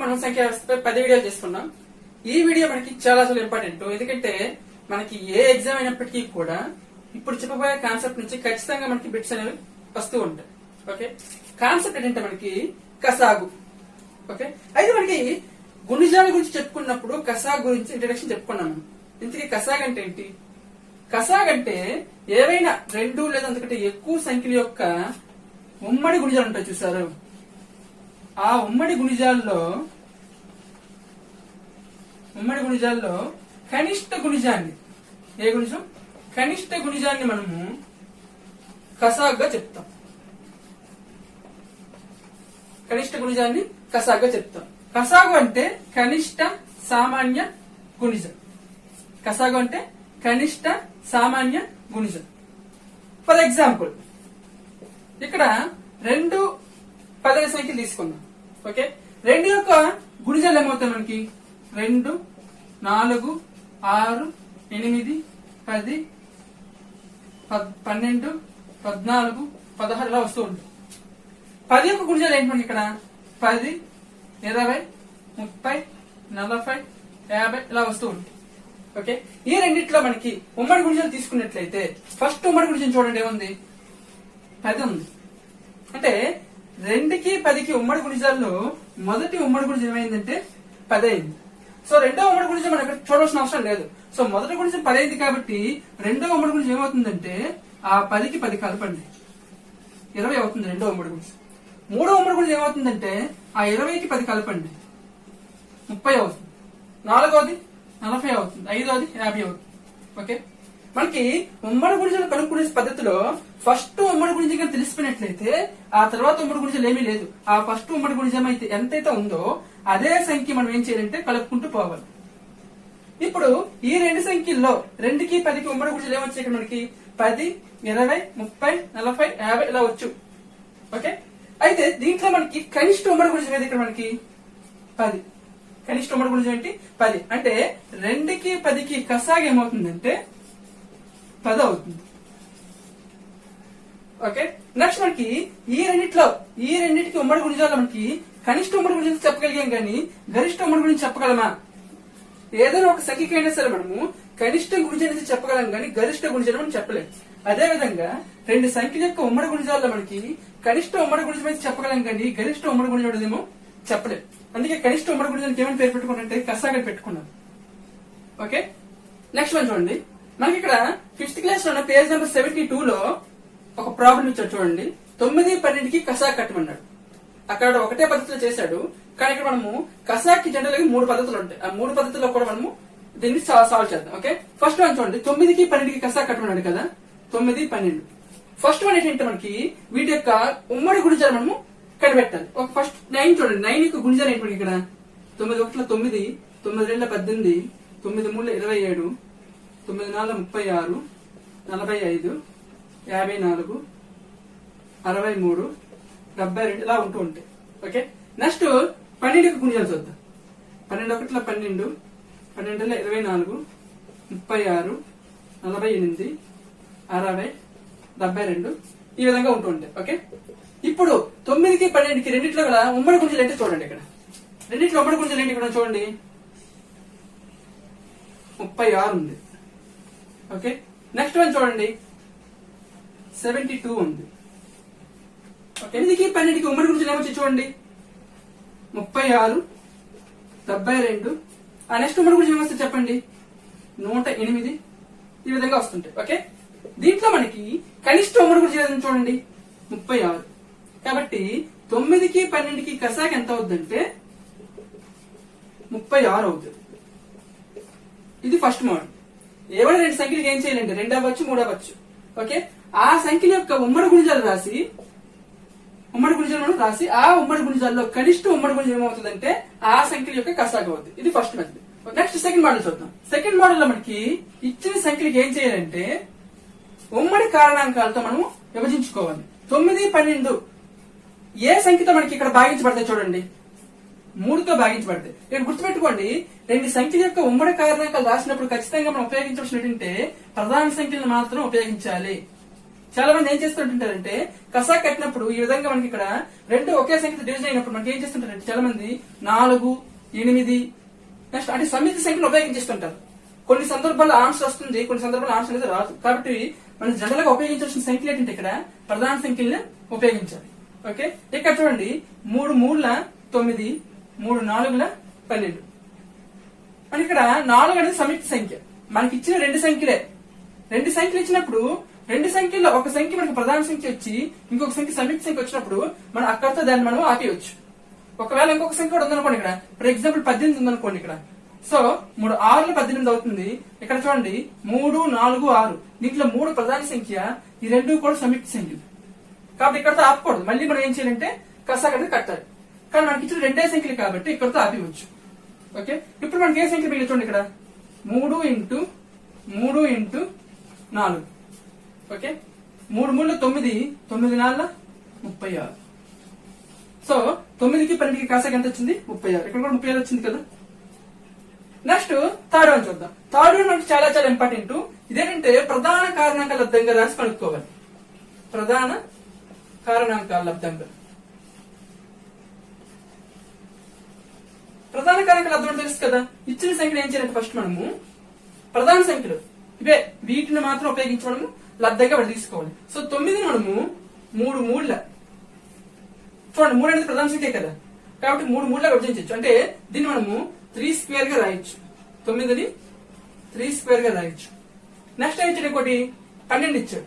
మనం సంఖ్యా వ్యవస్థపై 10 వీడియోలు చేసుకున్నాం. ఈ వీడియో మనకి చాలా ఇంపార్టెంట్. ఎందుకంటే మనకి ఏ ఎగ్జామ్ అయినప్పటికీ కూడా ఇప్పుడు చెప్పబోయే కాన్సెప్ట్ నుంచి ఖచ్చితంగా మనకి బిట్స్ అనేవి వస్తూ ఉంటాయి. ఓకే, కాన్సెప్ట్ ఏంటంటే మనకి కసాగు. ఓకే, అయితే మనకి గుణిజాల గురించి చెప్పుకున్నప్పుడు కసాగు గురించి ఇంట్రడక్షన్ చెప్పుకున్నాము. ఇంతకీ కసాగ్ అంటే ఏంటి? కసాగ్ అంటే ఏవైనా 2 లేదా అంతకంటే ఎక్కువ సంఖ్యల యొక్క ఉమ్మడి గుణిజాలు ఉంటాయి చూసారు. ఆ ఉమ్మడి గుణిజాల్లో కనిష్ట గుణిజాన్ని, ఏ గుణిజం? కనిష్ట గుణిజాన్ని మనము కసాగ్గా చెప్తాం. కనిష్ట గుణిజాన్ని కసాగ్గా చెప్తాం. కసాగు అంటే కనిష్ట సామాన్య గుణిజం. కసాగు అంటే కనిష్ట సామాన్య గుణిజం. ఫర్ ఎగ్జాంపుల్ ఇక్కడ 2 10 సంఖ్యలు తీసుకుందాం. ఓకే, 2 యొక్క గుణిజాలు ఏమవుతాయి మనకి? 2, 4, 6, 8, 10, 12, 14, 16 ఇలా వస్తూ ఉంటాయి. 10 యొక్క గుణిజాలు ఏంటి మనకి ఇక్కడ? 10, 20, 30, 40, 50 ఇలా వస్తూ ఉంటాయి. ఓకే, ఈ రెండిట్లో మనకి ఉమ్మడి గుణిజాలు తీసుకున్నట్లయితే ఫస్ట్ ఉమ్మడి గుణిజం చూడండి, ఏముంది? 10 ఉంది. అంటే 2కి 10కి ఉమ్మడి గుణిజాల్లో మొదటి ఉమ్మడి గుణిజం ఏమైందంటే 10 అయింది. సో రెండో ఉమ్మడి గుణిజం మనం ఇక్కడ చూడాల్సిన అవసరం లేదు. సో మొదటి గుణిజం 10 అయింది కాబట్టి రెండో ఉమ్మడి గుణిజం ఏమవుతుందంటే ఆ 10కి 10 కలపండి, 20 అవుతుంది రెండో ఉమ్మడి గుణిజం. మూడో ఉమ్మడి గుణిజం ఏమవుతుందంటే ఆ 20కి 10 కలపండి, 30 అవుతుంది. నాలుగోది 40 అవుతుంది. ఐదోది 50 అవుతుంది. ఓకే, మనకి ఉమ్మడి గుణిజాలు కనుక్కునే పద్ధతిలో ఫస్ట్ ఉమ్మడి గుణిజం తెలిసిపోయినట్లయితే ఆ తర్వాత ఉమ్మడి గుణిజాలు ఏమీ లేదు. ఆ ఫస్ట్ ఉమ్మడి గుణిజం అయితే ఎంతైతే ఉందో అదే సంఖ్య మనం ఏం చేయాలంటే కలుపుకుంటూ పోవాలి. ఇప్పుడు ఈ 2 సంఖ్యల్లో 2కి 10కి ఉమ్మడి గుణిజాలు ఏమొచ్చాయి ఇక్కడ మనకి? 10, 20, 30, 40, 50 ఇలా వచ్చు. ఓకే, అయితే దీంట్లో మనకి కనిష్ట ఉమ్మడి గుణిజం ఏది ఇక్కడ మనకి? 10. కనిష్ట ఉమ్మడి గుణిజం ఏంటి? 10. అంటే 2కి 10కి కసాగ ఏమవుతుందంటే 10 అవుతుంది. ఓకే, నెక్స్ట్ మనకి ఈ రెండింటికి ఉమ్మడి గుణిజాలు మనకి కనిష్ట ఉమ్మడి గురించి చెప్పగలిగాం కానీ గరిష్ట ఉమ్మడి గురించి చెప్పగలమా? ఏదైనా ఒక సంఖ్యకైనా సరే మనము కనిష్ట గుణిజం చెప్పగలం కానీ గరిష్ట గుణిజం మనం చెప్పలేము. అదే విధంగా 2 సంఖ్యల యొక్క ఉమ్మడి గుణిజాల్లో మనకి కనిష్ట ఉమ్మడి గుణిజం అయితే చెప్పగలం కానీ గరిష్ట ఉమ్మడి గుణిజం ఏమో చెప్పలేము. అందుకే కనిష్ట ఉమ్మడి గుణిజానికి ఏమైనా పేరు పెట్టుకున్నట్టే కసాగని పెట్టుకున్నాం. ఓకే, నెక్స్ట్ వన్ చూడండి. మనకి ఇక్కడ 5th క్లాస్ లో పేజ్ నెంబర్ 72 లో ఒక ప్రాబ్లం ఇచ్చాడు చూడండి. 9, 12కి కసాగ్ కట్టమన్నాడు. అక్కడ ఒకటే పద్ధతిలో చేశాడు, కానీ ఇక్కడ మనము కసాగ్కి జనరల్ గా 3 పద్ధతులు ఉంటాయి. ఆ 3 పద్ధతుల్లో కూడా మనము దీన్ని సాల్వ్ చేద్దాం. ఓకే, ఫస్ట్ వన్ చూడండి. 9కి 12కి కసాగ్ కట్టమన్నాడు కదా, 9, 12. ఫస్ట్ వన్ ఏంటంటే మనకి వీటి యొక్క ఉమ్మడి గుణిజాలు మనము కనిపెట్టాలి. ఒక ఫస్ట్ 9 చూడండి. 9 యొక్క గుణిజాలు ఏంటి ఇక్కడ? 9 1 9, 9 2 18, 9 3 27, 9 4 36, 45, 54, 63, 72 ఇలా ఉంటూ ఉంటాయి. ఓకే, నెక్స్ట్ 12 యొక్క గుణిజాలు చూద్దాం. 12 1 12, 12 24, 36, 48, 60, 72 ఈ విధంగా ఉంటూ ఉంటాయి. ఓకే, ఇప్పుడు 9కి 12కి రెండిట్లో కూడా ఉమ్మడి గుణిజాలు ఏంటి చూడండి. ఇక్కడ రెండిట్లో ఉమ్మడి గుణిజాలు ఏంటి ఇక్కడ చూడండి? 36 ఉంది. ఓకే, నెక్స్ట్ వన్ చూడండి, 72 ఉంది. 8కి 12కి ఉమ్మడి గుణిజాలు ఏమొచ్చి చూడండి? 36, 72. ఆ నెక్స్ట్ ఉమ్మడి గుణిజం ఏమొస్తుంది చెప్పండి? 108 ఈ విధంగా వస్తుంటాయి. ఓకే, దీంట్లో మనకి కనిష్ట ఉమ్మడి గుణిజం చూడండి 36. కాబట్టి 9కి 12కి కసాగ ఎంత అవుతుందంటే 36 అవుతుంది. ఇది ఫస్ట్ మోడల్. ఏమైనా 2 సంఖ్యలకు ఏం చేయాలంటే 2 అవ్వచ్చు, 3 అవ్వచ్చు. ఓకే, ఆ సంఖ్యల యొక్క ఉమ్మడి గుణిజాలు రాసి ఆ ఉమ్మడి గుణిజాల్లో కనిష్ట ఉమ్మడి గుణిజం ఏమవుతుందంటే ఆ సంఖ్యల యొక్క కసాగ అవుతుంది. ఇది first method. Next second model చూద్దాం. సెకండ్ మోడల్ లో మనకి ఇచ్చిన సంఖ్యలకు ఏం చేయాలంటే ఉమ్మడి కారణాంకాలతో మనం విభజించుకోవాలి. 9, 12 ఏ సంఖ్యతో మనకి ఇక్కడ భాగించబడతాయి చూడండి? 3తో భాగించబడతాయి. ఇక్కడ గుర్తుపెట్టుకోండి, 2 సంఖ్యల యొక్క ఉమ్మడి కారణాంకాలు రాసినప్పుడు ఖచ్చితంగా మనం ఉపయోగించవలసినటువంటి ప్రధాన సంఖ్యలను మాత్రం ఉపయోగించాలి. చాలా మంది ఏం చేస్తుంటారంటే కసా కట్టినప్పుడు ఈ విధంగా మనకి ఇక్కడ రెండు ఒకే సంఖ్యతో డివిజన్ అయినప్పుడు మనకి ఏం చేస్తుంటారంటే చాలా మంది 4, 8 నెక్స్ట్ అంటే సమితి సంఖ్యను ఉపయోగించేస్తుంటారు. కొన్ని సందర్భాల్లో ఆన్సర్ వస్తుంది, కొన్ని సందర్భాల్లో ఆన్సర్ అనేది రాదు. కాబట్టి మనం జనరల్ గా ఉపయోగించాల్సిన సంఖ్యలు ఏంటంటే ఇక్కడ ప్రధాన సంఖ్యలను ఉపయోగించాలి. ఓకే, ఇక్కడ చూడండి 3 3 9, 3 4 12. మన ఇక్కడ 4 అనేది సమితి సంఖ్య. మనకి ఇచ్చిన రెండు సంఖ్యలే. రెండు సంఖ్యలు ఇచ్చినప్పుడు రెండు సంఖ్యల్లో ఒక సంఖ్య మనకి ప్రధాన సంఖ్య వచ్చి ఇంకొక సంఖ్య సమితి సంఖ్య వచ్చినప్పుడు మనం అక్కడితో దాన్ని మనం ఆపేయచ్చు. ఒకవేళ ఇంకొక సంఖ్య కూడా ఉందనుకోండి, ఇక్కడ ఫర్ ఎగ్జాంపుల్ 18 ఉందనుకోండి ఇక్కడ. సో 3 6 18 అవుతుంది. ఇక్కడ చూడండి 3 4 6, దీంట్లో 3 ప్రధాన సంఖ్య, ఈ రెండు కూడా సమితి సంఖ్యలు. కాబట్టి ఇక్కడతో ఆపకూడదు. మళ్ళీ మనం ఏం చేయాలంటే కసా అనేది కట్టాలి. కానీ మనకి ఇచ్చిన రెండే సంఖ్యలు కాబట్టి ఇక్కడతో ఆపివచ్చు. ఓకే, ఇప్పుడు మనకి ఏ సంఖ్య మిగిలి చూడండి ఇక్కడ 3 ఇంటూ 4. ఓకే, 3 3 9, 9 4 36. సో 9కి 12కి కాసాకి ఎంత వచ్చింది 36. ఇక్కడ కూడా 36 వచ్చింది కదా. నెక్స్ట్ థర్డ్ వన్ చూద్దాం. థర్డ్ వన్ మనకి చాలా చాలా ఇంపార్టెంట్. ఇదేంటంటే ప్రధాన కారణాంకాల లబ్ధంగా రాసి కనుక్కోవాలి. ప్రధాన కారణాంకాల లబ్ధంగా. ప్రధాన కారణాంకాల లబ్ధం తెలుసు కదా. ఇచ్చిన సంఖ్యలు ఏం చేయాలంటే ఫస్ట్ మనము ప్రధాన సంఖ్యలు ఇవే, వీటిని మాత్రం ఉపయోగించి మనము లబ్ధంగా తీసుకోవాలి. సో 9ని మనము 3 3 చూడండి, 3 అనేది ప్రధాన సంఖ్య కదా, కాబట్టి 3 3 విభజించవచ్చు. అంటే దీన్ని మనము 3 స్క్వేర్ గా రాయొచ్చు. 9ని 3 స్క్వేర్ గా రాయొచ్చు. నెక్స్ట్ ఏం ఇచ్చాడు, ఇంకోటి 12 ఇచ్చాడు.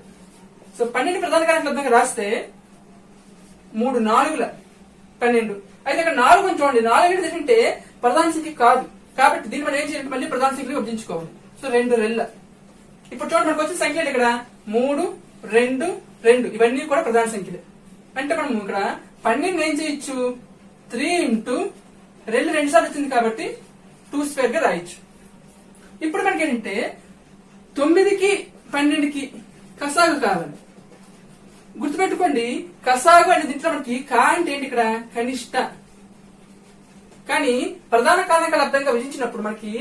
సో 12 ప్రధాన కారణాంకాల లబ్ధంగా రాస్తే 3 4 12. అయితే ఇక్కడ 4 అని చూడండి, 4 అనేది ఏంటంటే ప్రధాన సంఖ్య కాదు. కాబట్టి దీన్ని మనం ఏం చేయాలంటే మళ్ళీ ప్రధాన సంఖ్యలు విభజించుకోవాలి. సో 2 2. ఇప్పుడు చూడండి మనకు వచ్చిన సంఖ్యలు ఇక్కడ 3 2 2, ఇవన్నీ కూడా ప్రధాన సంఖ్యలు. అంటే మనం ఇక్కడ 12 ఏం చేయొచ్చు, 3 ఇంటూ 2 సార్లు వచ్చింది కాబట్టి 2 స్క్వేర్ గా రాయొచ్చు. ఇప్పుడు మనకి ఏంటంటే 9కి 12కి కసాగు కావాలి. గుర్తుపెట్టుకోండి, కసాగు అనే దీంట్లో మనకి కా అంటే ఏంటి ఇక్కడ కనిష్ట. కానీ ప్రధాన కారణాంకాల లబ్ధంగా విభజించినప్పుడు మనకి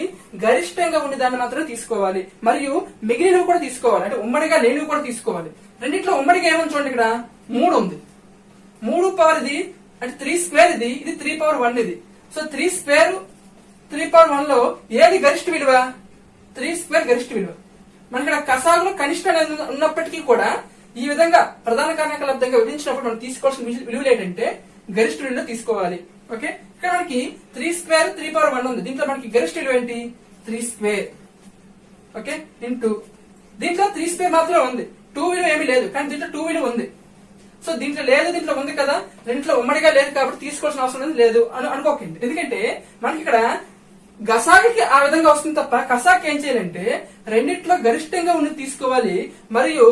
గరిష్టంగా ఉండే దాన్ని మాత్రమే తీసుకోవాలి, మరియు మిగిలినవి కూడా తీసుకోవాలి. అంటే ఉమ్మడిగా లేనివి కూడా తీసుకోవాలి. రెండిట్లో ఉమ్మడిగా ఏమని చూడండి, ఇక్కడ 3 ఉంది. 3 పవర్ ఇది అంటే 3 స్క్వేర్ ఇది, ఇది 3 పవర్ 1 ఇది. సో 3 స్క్వేర్ 3 పవర్ 1 లో ఏది గరిష్ట విలువ, 3 స్క్వేర్ గరిష్ట విలువ. మనకి ఇక్కడ కసాగులో కనిష్ట ఉన్నప్పటికీ కూడా ఈ విధంగా ప్రధాన కారణాంకాల లబ్ధంగా విభజించినప్పుడు మనం తీసుకోవాల్సిన విలువలు ఏంటంటే గరిష్ట విలువ తీసుకోవాలి. ఓకే, ఇక్కడ మనకి 3 స్క్వేర్ 3 పవర్ 1 ఉంది. దీంట్లో మనకి గరిష్ట విలువ ఏంటి 3 స్క్వేర్. ఓకే, ఇంటూ దీంట్లో 3 స్క్వేర్ మాత్రమే ఉంది, 2 విలువ ఏమీ లేదు. కానీ దీంట్లో 2 విలువ ఉంది. సో దీంట్లో లేదు, దీంట్లో ఉంది కదా, రెండింటిలో ఉమ్మడిగా లేదు కాబట్టి తీసుకోవాల్సిన అవసరం లేదు అని అనుకోకండి. ఎందుకంటే మనకి ఇక్కడ గసాకి ఆ విధంగా వస్తుంది తప్ప కసాకి ఏం చేయాలంటే రెండిట్లో గరిష్టంగా ఉన్నది తీసుకోవాలి, మరియు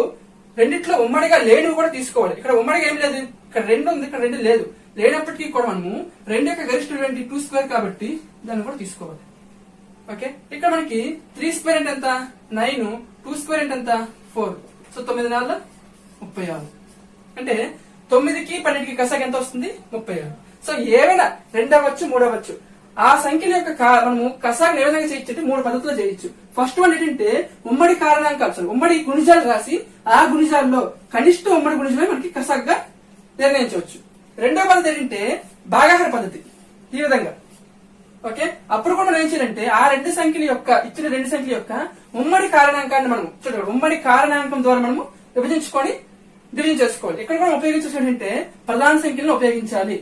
రెండిట్లో ఉమ్మడిగా లేనివి కూడా తీసుకోవాలి. ఇక్కడ ఉమ్మడిగా ఏం లేదు, ఇక్కడ 2 ఉంది, ఇక్కడ 2 లేదు. లేనప్పటికీ కూడా మనము 2 యొక్క గరిష్ట విలువ 2 స్క్వేర్ కాబట్టి దాన్ని కూడా తీసుకోవాలి. ఓకే, ఇక్కడ మనకి 3 స్క్వేర్ అంటే ఎంత 9, 2 స్క్వేర్ అంటే ఎంత 4. సో 9 4 36. అంటే 9కి 12కి కసాకి ఎంత వస్తుంది 36. సో ఏవైనా 2 అవ్వచ్చు 3 అవ్వచ్చు. ఆ సంఖ్యల యొక్క మనము కసాన్ని ఏ విధంగా చేయొచ్చు అంటే 3 పద్ధతుల్లో చేయొచ్చు. ఫస్ట్ వన్ ఏంటంటే ఉమ్మడి కారణాంకాలు, ఉమ్మడి గుణిజాలు రాసి ఆ గుణిజాల్లో కనిష్ట ఉమ్మడి గుణిజమే మనకి కసాగ్గా నిర్ణయించవచ్చు. రెండో పద్ధతి ఏంటంటే భాగాహార పద్ధతి. ఈ విధంగా ఓకే, అప్పుడు కూడా మనం ఏం చేయాలంటే ఆ రెండు సంఖ్యల యొక్క ఇచ్చిన రెండు సంఖ్యల యొక్క ఉమ్మడి కారణాంకాన్ని మనం చూడండి, ఉమ్మడి కారణాంకం ద్వారా మనము విభజించుకొని డివిజన్ చేసుకోవాలి. ఇక్కడ కూడా ఉపయోగించేటంటే ప్రధాన సంఖ్యలను ఉపయోగించాలి.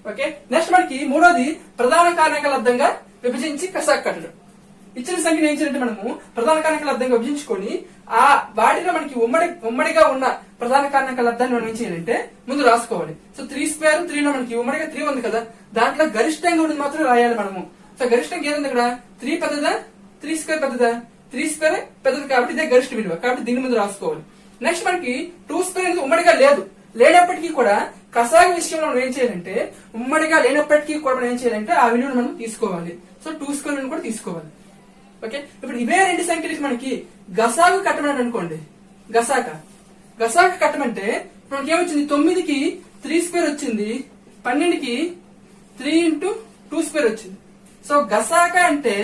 ఓకే, నెక్స్ట్ మనకి మూడోది ప్రధాన కారణాంకాల లబ్ధంగా విభజించి కసాకు కట్టడం. ఇచ్చిన సంఖ్యను ఏం చేయాలంటే మనము ప్రధాన కారణాంకాల లబ్ధంగా విభజించుకొని ఆ వాటిలో మనకి ఉమ్మడిగా ఉన్న ప్రధాన కారణాంకాల లబ్ధాన్ని మనం ఏం చేయాలంటే ముందు రాసుకోవాలి. సో 3 స్క్వేర్ 3 లో మనకి ఉమ్మడిగా 3 ఉంది కదా, దాంట్లో గరిష్టంగా ఉన్నది మాత్రం రాయాలి మనము. సో గరిష్టంగా ఏముంది ఇక్కడ 3 పెద్దదా 3 స్క్వేర్ పెద్దదా, 3 స్క్వేర్ పెద్దది కాబట్టి ఇదే గరిష్ట విలువ కాబట్టి దీని ముందు రాసుకోవాలి. నెక్స్ట్ మనకి 2 స్క్వేర్ అనేది ఉమ్మడిగా లేనప్పటికీ కూడా కసాగు విషయంలో మనం ఏం చేయాలంటే ఉమ్మడిగా లేనప్పటికీ కూడా మనం ఏం చేయాలంటే ఆ విలువను మనం తీసుకోవాలి. సో 2 స్క్వేర్ కూడా తీసుకోవాలి. ఓకే, ఇప్పుడు ఇవే రెండు సంఖ్యలకి మనకి గసాగు కట్టమని అనుకోండి, గసాక కట్టమంటే మనకి ఏమొచ్చింది 9కి 3 స్క్వేర్ వచ్చింది, 12కి 3 ఇంటూ 2 స్క్వేర్ వచ్చింది. సో గసాక అంటే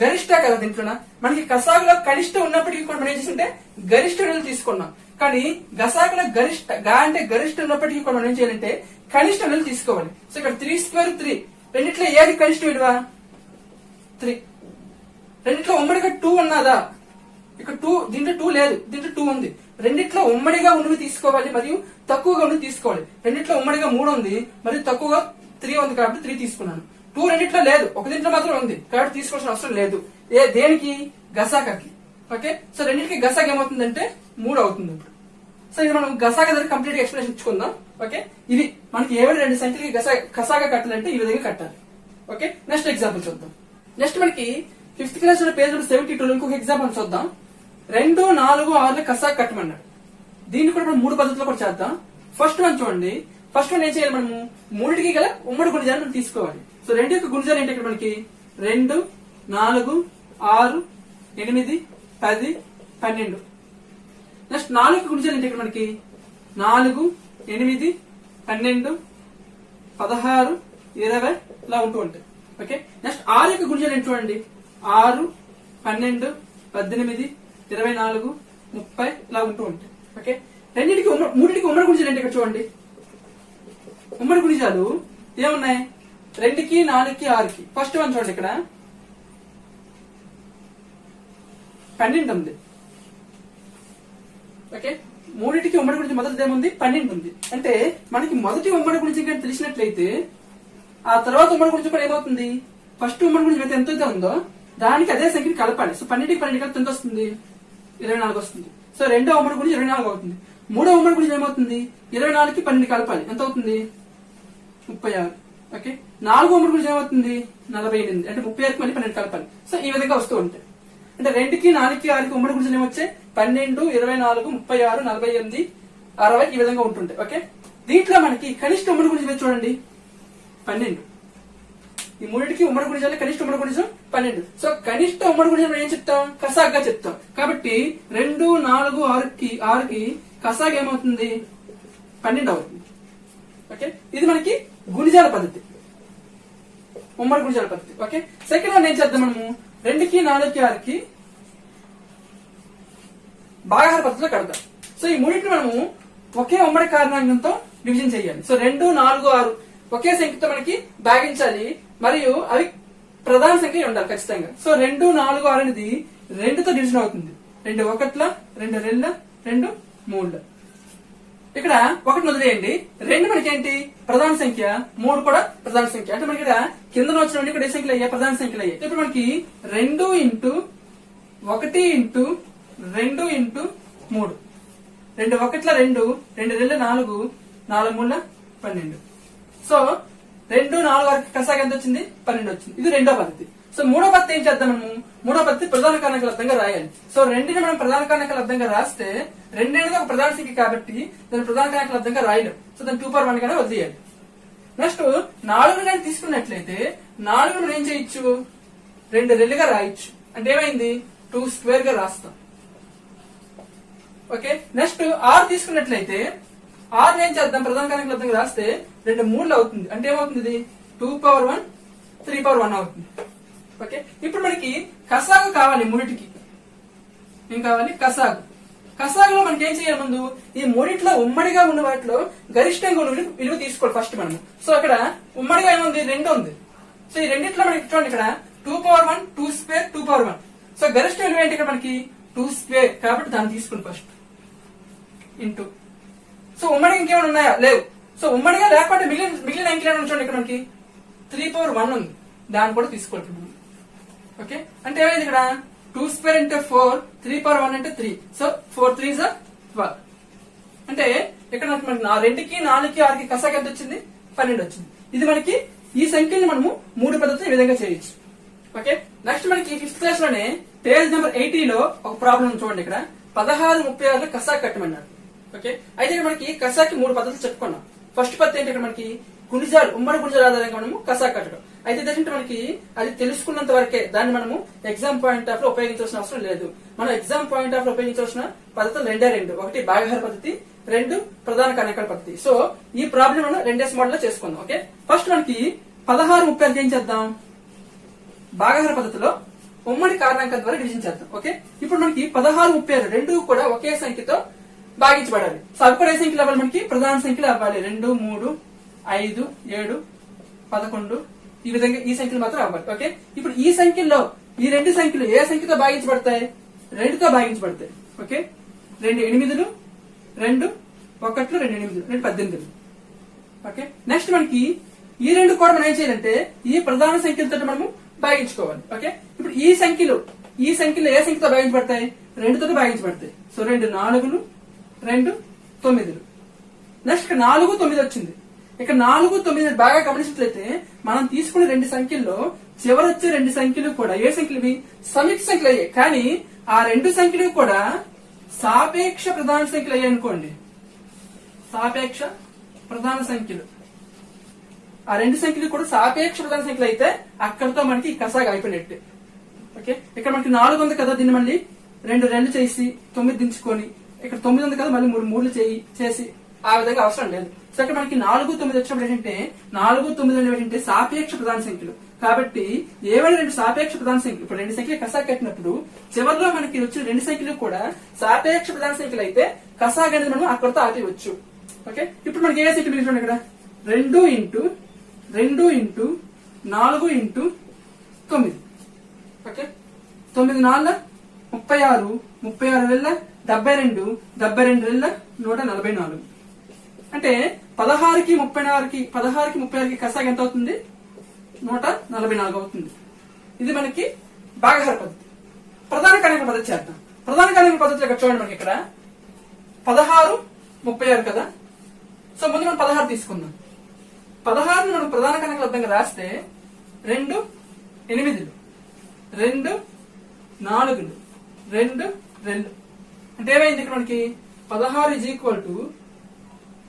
గరిష్ట కదా, దీంట్లోనా మనకి గసాగులో కనిష్టం ఉన్నప్పటికీ కూడా మనం ఏం చేస్తుంటే గరిష్ట విలువలు తీసుకున్నాం. కానీ గసాగులో అంటే గరిష్ట ఉన్నప్పటికీ కూడా మనం ఏం చేయాలంటే కనిష్ట విలువలు తీసుకోవాలి. సో ఇక్కడ 3² 3 రెండిట్లో ఏది కనిష్ట విలువ 3. రెండిట్లో ఉమ్మడిగా 2 ఉన్నదా? ఇక్కడ 2 దీంట్లో 2 లేదు, దీంట్లో 2 ఉంది. రెండిట్లో ఉమ్మడిగా ఉన్నవి తీసుకోవాలి మరియు తక్కువగా ఉన్నవి తీసుకోవాలి. రెండిట్లో ఉమ్మడిగా 3 ఉంది మరియు తక్కువగా 3 ఉంది కాబట్టి 3 తీసుకున్నాను. 2 రెండిట్లో లేదు, ఒక దీంట్లో మాత్రం ఉంది కాబట్టి తీసుకోవాల్సిన అవసరం లేదు. దేనికి? గసాకకి. ఓకే, సో రెండింటికి గసాక ఏమవుతుందంటే 3 అవుతుంది. ఇప్పుడు సో ఇది మనం గసాక దగ్గర కంప్లీట్ గా ఎక్స్ప్లెనేషన్ ఇచ్చుకుందాం. ఓకే, ఇది మనకి ఏవైనా రెండు సంఖ్యలకి గసాక కట్టాలంటే ఈ విధంగా కట్టాలి. ఓకే, నెక్స్ట్ ఎగ్జాంపుల్ చూద్దాం. నెక్స్ట్ మనకి 5th క్లాస్ పేజ్ నెంబర్ 72 ఇంకొక ఎగ్జాంపుల్ చూద్దాం. 2, 4, 6 కసాక కట్టమన్నాడు. దీన్ని కూడా మనం 3 పద్ధతుల్లో కూడా చేద్దాం. ఫస్ట్ వన్ చూడండి. ఫస్ట్ వన్ ఏం చేయాలి? మనము 3కి గల ఉమ్మడి గుణిజాలు మనం తీసుకోవాలి. సో 2 యొక్క గుణిజాలు ఏంటి? ఇక్కడ మనకి 2, 4, 6, 8, 10, 12. నెక్స్ట్ 4 యొక్క గుణిజాలు ఏంటి? ఇక్కడ మనకి 4, 8, 12, 16, 20 ఇలా ఉంటూ ఉంటాయి. ఓకే, నెక్స్ట్ 6 యొక్క గుణిజాలు ఏంటి చూడండి. 6, 12, 18, 24, 30 ఇలా ఉంటూ ఉంటాయి. ఓకే, మూడింటికి ఉమ్మడి గుణిజాలు ఏంటి? ఇక్కడ చూడండి. ఉమ్మడి గుణిజాలు ఏమున్నాయి? 2కి, 4కి, 6కి. ఫస్ట్ వన్ చూడండి. ఇక్కడ 12 ఉంది. ఓకే, మూడింటికి ఉమ్మడి గురించి మొదటిది ఏముంది? 12 ఉంది. అంటే మనకి మొదటి ఉమ్మడి గురించి కానీ తెలిసినట్లయితే ఆ తర్వాత ఉమ్మడి గురించి కూడా ఏమవుతుంది? ఫస్ట్ ఉమ్మడి గురించి అయితే ఎంతైతే ఉందో దానికి అదే సంఖ్యని కలపాలి. సో 12కి 12 కలిపి ఎంత వస్తుంది? 24 వస్తుంది. సో రెండో ఉమ్మడి గురించి 24 అవుతుంది. మూడో ఉమ్మడి గురించి ఏమవుతుంది? 24కి 12 కలపాలి. ఎంత అవుతుంది? 36. ఓకే, నాలుగో ఉమ్మడి గురించి ఏమవుతుంది? 48. అంటే 36కి మళ్ళీ 12 కలపాలి. సో ఈ విధంగా వస్తూ ఉంటాయి. అంటే 2కి, 4కి, 6కి ఉమ్మడి గురించి ఏమొచ్చాయి? 12, 24, 36, 48, 60 ఈ విధంగా ఉంటుంటాయి. ఓకే, దీంట్లో మనకి కనిష్ట ఉమ్మడి గురించి చూడండి 12. ఈ మూడింటికి ఉమ్మడి గుణిజాలు కనిష్ట ఉమ్మడి గుణిజం 12. సో కనిష్ట ఉమ్మడి గుణిజం ఏం చెప్తాం? కసాగ్గా చెప్తాం. కాబట్టి 2, 4, 6కి కసాగ్ ఏమవుతుంది? 12 అవుతుంది. ఓకే, ఇది మనకి గుణిజాల పద్ధతి, ఉమ్మడి గుణిజాల పద్ధతి. ఓకే, సెకండ్ వన్ ఏం చేద్దాం? మనము 2కి, 4కి, 6కి భాగాహార పద్ధతిలో కడతాం. సో ఈ మూడింటిని మనము ఒకే ఉమ్మడి కారణాంకంతో డివిజన్ చేయాలి. సో 2, 4, 6 ఒకే సంఖ్యతో మనకి భాగించాలి మరియు అవి ప్రధాన సంఖ్య ఉండాలి ఖచ్చితంగా. సో 2, 4, 6 అనేది 2తో డివిజన్ అవుతుంది. 2 1, 2 2, 2 3. ఇక్కడ 1 వదిలేయండి. 2 మనకి ఏంటి? ప్రధాన సంఖ్య. 3 కూడా ప్రధాన సంఖ్య. అంటే మనకి ఇక్కడ కింద వచ్చిన ఇక్కడ ఏ సంఖ్యలు అయ్యాయి? ప్రధాన సంఖ్యలు అయ్యాయి. ఇప్పుడు మనకి 2 ఇంటూ 1 ఇంటూ 2 ఇంటూ 3. 2 1, 2, 2 2, 4, 4 3, 12. సో 2, 4 వరకు కసాగ ఎంత వచ్చింది? 12 వచ్చింది. ఇది రెండో పద్ధతి. సో మూడో పద్ధతి ఏం చేద్దాం? మనము మూడో పద్ధతి ప్రధాన కారణాంకాల అర్థంగా రాయాలి. సో 2ని మనం ప్రధాన కారణాంకాల అర్థంగా రాస్తే 2 అనేది ఒక ప్రధాన సంఖ్య కాబట్టి దాన్ని ప్రధాన కారణాంకాల అర్థంగా రాయలేం. సో దాన్ని 2/1 గానే వదిలేయాలి. నెక్స్ట్ 4 కానీ తీసుకున్నట్లయితే 4 మనం ఏం చేయొచ్చు? 2 2గా రాయొచ్చు. అంటే ఏమైంది? 2² గా రాస్తాం. ఓకే, నెక్స్ట్ 6 తీసుకున్నట్లయితే 6 ఏం చేద్దాం? ప్రధాన కారణాంకాల అర్థంగా రాస్తే 2 3 అవుతుంది. అంటే ఏమవుతుంది? ఇది 2/1 3/1 అవుతుంది. ఓకే, ఇప్పుడు మనకి కసాగు కావాలి. మూడిటికి ఏం కావాలి? కసాగు. కసాగులో మనకి ఏం చేయాలి? ముందు ఈ మూడిట్లో ఉమ్మడిగా ఉన్న వాటిలో గరిష్టంగా ఉన్న విలువ తీసుకోవాలి ఫస్ట్ మనము. సో అక్కడ ఉమ్మడిగా ఏముంది? 2 ఉంది. సో ఈ రెండిట్లో మనకి చూడండి ఇక్కడ 2/1 2² 2/1. సో గరిష్ట విలువ ఏంటి? ఇక్కడ మనకి 2² కాబట్టి దాన్ని తీసుకుని ఫస్ట్ ఇంటూ. సో ఉమ్మడిగా ఇంకేమైనా ఉన్నాయా? లేవు. సో ఉమ్మడిగా లేకపోతే మిగిలిన అంకెలు ఏమైనా చూడండి. ఇక్కడ మనకి 3/1 ఉంది. దాన్ని కూడా తీసుకోవాలి. ఓకే, అంటే ఏమైంది? ఇక్కడ 2² అంటే 4, 3/1 అంటే 3. So 4 3s 12. అంటే ఇక్కడ మనకి 2కి, 4కి, 6కి కసాగ ఎంత వచ్చింది? 12 వచ్చింది. ఇది మనకి ఈ సంఖ్యని మనము 3 పద్ధతులు ఈ విధంగా చేయొచ్చు. ఓకే, నెక్స్ట్ మనకి 5th క్లాస్ లోనే పేజ్ నెంబర్ 80 లో ఒక ప్రాబ్లం చూడండి. ఇక్కడ 16, 36 కసాగ కట్టమన్నాడు. ఓకే, అయితే మనకి కసాకి 3 పద్ధతులు చెప్పుకున్నాం. ఫస్ట్ పద్ధతి ఏంటి? ఇక్కడ మనకి గుణిజాలు, ఉమ్మడి గుణిజాల ఆధారంగా మనము కసాగ కట్టడం. అయితే ఏంటంటే మనకి అది తెలుసుకున్నంత వరకే, దాన్ని మనము ఎగ్జామ్ పాయింట్ ఆఫ్ లో ఉపయోగించాల్సిన అవసరం లేదు. మనం ఎగ్జామ్ పాయింట్ ఆఫ్ లో ఉపయోగించాల్సిన పద్ధతులు 2. ఒకటి భాగాహార పద్ధతి, 2 ప్రధాన కారణాంకాల పద్ధతి. సో ఈ ప్రాబ్లం మనం 2S మోడల్ లో చేసుకుందాం. ఓకే, ఫస్ట్ మనకి 16, 36 ఏం చేద్దాం? భాగాహార పద్ధతిలో ఉమ్మడి కారణాంకం ద్వారా డివిజన్ చేద్దాం. ఓకే, ఇప్పుడు మనకి 16, 36 రెండు కూడా ఒకే సంఖ్యతో భాగించబడాలి. సో అవి కూడా ఏ సంఖ్యలు అవ్వాలి, మనకి ప్రధాన సంఖ్యలు అవ్వాలి. 2, 3, 5, 7, 11 ఈ విధంగా ఈ సంఖ్యలు మాత్రం అవ్వాలి. ఓకే, ఇప్పుడు ఈ సంఖ్యల్లో ఈ రెండు సంఖ్యలు ఏ సంఖ్యతో భాగించబడతాయి, 2తో భాగించబడతాయి. ఓకే, 2 8, 2 1, 2 8, 2 18. ఓకే, నెక్స్ట్ మనకి ఈ రెండు కూడా మనం ఏం చేయాలంటే ఈ ప్రధాన సంఖ్యలతో మనము భాగించుకోవాలి. ఓకే, ఇప్పుడు ఈ సంఖ్యలు ఏ సంఖ్యతో భాగించబడతాయి, 2తో భాగించబడతాయి. సో 2 4, 2 9. నెక్స్ట్ ఇక్కడ 4 9 వచ్చింది. ఇక్కడ 4 9 బాగా గమనించినట్లయితే మనం తీసుకున్న రెండు సంఖ్యల్లో చివరి వచ్చే రెండు సంఖ్యలు కూడా ఏ సంఖ్యలు ఇవి, సమితి సంఖ్యలు అయ్యాయి. కానీ ఆ రెండు సంఖ్యలు కూడా సాపేక్ష ప్రధాన సంఖ్యలు అయ్యాయి అనుకోండి. సాపేక్ష ప్రధాన సంఖ్యలు, ఆ రెండు సంఖ్యలు కూడా సాపేక్ష ప్రధాన సంఖ్యలు అయితే అక్కడితో మనకి కసాగా అయిపోయినట్టే. ఓకే, ఇక్కడ మనకి 4 ఉంది కదా, దీన్ని మళ్ళీ 2 2 చేసి 9 దించుకొని, ఇక్కడ 9 ఉంది కదా, మళ్ళీ 3 3 చేసి ఆ విధంగా అవసరం లేదు. సో ఇక్కడ మనకి 4 9 వచ్చినప్పుడు ఏంటంటే 4 9 ఏంటంటే సాపేక్ష ప్రధాన సంఖ్యలు. కాబట్టి ఏవైనా రెండు సాపేక్ష ప్రధాన సంఖ్యలు, ఇప్పుడు రెండు సంఖ్యలు కసా కట్టినప్పుడు చివరిలో మనకి వచ్చిన రెండు సంఖ్యలు కూడా సాపేక్ష ప్రధాన సంఖ్యలు అయితే కసాగా అనేది మనం అక్కడితో ఆపేయవచ్చు. ఓకే, ఇప్పుడు మనకి ఏ సంఖ్యలు మిగిలి ఇక్కడ 2 ఇంటూ 4 ఇంటూ 9. ఓకే, 9 4 36, 36 వేల 72, 72 వేల 144. అంటే 16కి 36కి కసాగా ఎంత అవుతుంది, 144 అవుతుంది. ఇది మనకి భాగహార పద్ధతి. ప్రధాన కారణాంక పద్ధతి చేద్దాం. ప్రధాన కారణాంక పద్ధతిలో ఇక్కడ చూడండి, మనకి ఇక్కడ 16 36 కదా. సో ముందు మనం 16 తీసుకుందాం. 16ని మనం ప్రధాన కారణాంక లబ్ధంగా రాస్తే 2 8, 2 4, 2 2. అంటే ఏమైంది ఇక్కడ మనకి 16 is equal to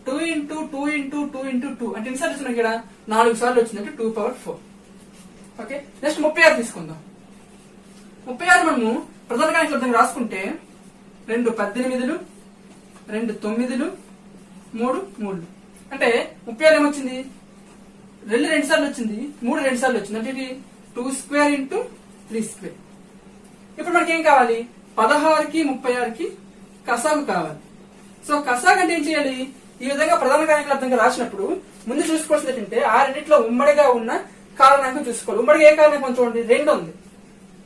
2 into 2 into 2 into 2. అంటే ఎన్నిసార్లు వచ్చింది ఇక్కడ 4 సార్లు వచ్చిందంటే 2 power 4. ఓకే, నెక్స్ట్ 36 తీసుకుందాం. 36 మనము ప్రధాన కారణాంక లబ్ధంగా రాసుకుంటే 2 18, 2 9, 3 3. అంటే 36 ఏమొచ్చింది, 2 సార్లు వచ్చింది, 3 2 సార్లు వచ్చింది. అంటే ఇది 2 square into 3 square. ఇప్పుడు మనకి ఏం కావాలి, 16కి 36కి కసాగు కావాలి. సో కసాగు అంటే ఏం చేయాలి, ఈ విధంగా ప్రధాన కారణాంక లబ్ధంగా రాసినప్పుడు ముందు చూసుకోవాల్సింది ఏంటంటే ఆ రెండిట్లో ఉమ్మడిగా ఉన్న కారణాంకం చూసుకోవాలి. ఉమ్మడిగా ఏ కారణాంకం చూడండి, 2 ఉంది.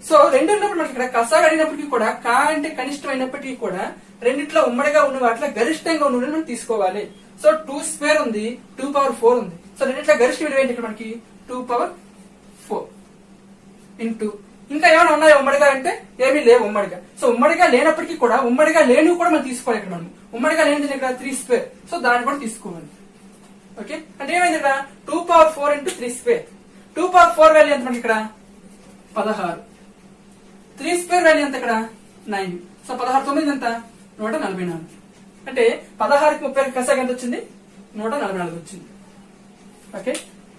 సో 2 ఉన్నప్పుడు మనకి ఇక్కడ కసాగు అడిగినప్పటికీ కూడా కా అంటే కనిష్టం అయినప్పటికీ కూడా రెండిట్లో ఉమ్మడిగా ఉన్న వాటిలో గరిష్టంగా ఉన్న మనం తీసుకోవాలి. సో 2 square ఉంది, 2 power 4 ఉంది. సో రెండిట్లో గరిష్ట విలువ ఏంటి ఇక్కడ మనకి 2 power 4 ఇంటూ ఇంకా ఏమైనా ఉన్నాయా ఉమ్మడిగా అంటే ఏమీ లేవు ఉమ్మడిగా. సో ఉమ్మడిగా లేనప్పటికీ కూడా ఉమ్మడిగా లేనివి కూడా మనం తీసుకోవాలి. ఇక్కడ మనం ఉమ్మడిగా లేనిది ఇక్కడ 3 square. సో దాన్ని కూడా తీసుకోవాలి. ఓకే, అంటే ఏమైంది ఇక్కడ 2 power 4 into 3 square. 2 power 4 value ఎంత మనకి ఇక్కడ 16. 3 square వాల్యూ ఎంత ఇక్కడ 9. సో 16 9 ఎంత 144. అంటే 16కి 30కి కసాగా ఎంత వచ్చింది, 144 వచ్చింది. ఓకే,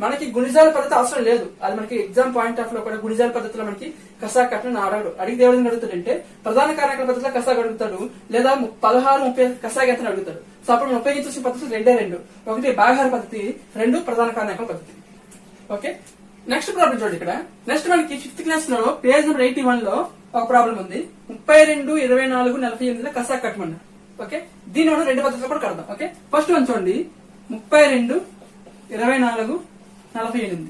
మనకి గుణిజాల పద్ధతి అవసరం లేదు. అది మనకి ఎగ్జామ్ పాయింట్ ఆఫ్ లో కూడా గుణిజాల పద్ధతిలో మనకి కసా కట్టను అడగడు. అడిగితే ఎవరిని అడుగుతాడంటే ప్రధాన కారణాంక పద్ధతిలో కసాగా అడుగుతాడు, లేదా 16 30 కసాగా ఎంత అడుగుతాడు. సో అప్పుడు మనం ఉపయోగించాల్సిన పద్ధతులు 2. ఒకటి భాగహార పద్ధతి, 2 ప్రధాన కారణాంక పద్ధతి. ఓకే, నెక్స్ట్ ప్రాబ్లం చూడండి. ఇక్కడ నెక్స్ట్ మనకి 5th క్లాస్ లో పేజ్ నెంబర్ 81 లో ఒక ప్రాబ్లం ఉంది. 32 24 48 కసా కట్టమన్నా. ఓకే, దీన్ని మనం 2 పద్ధతులు కూడా కడదాం. ఓకే, ఫస్ట్ వన్ చూడండి, 32 24 48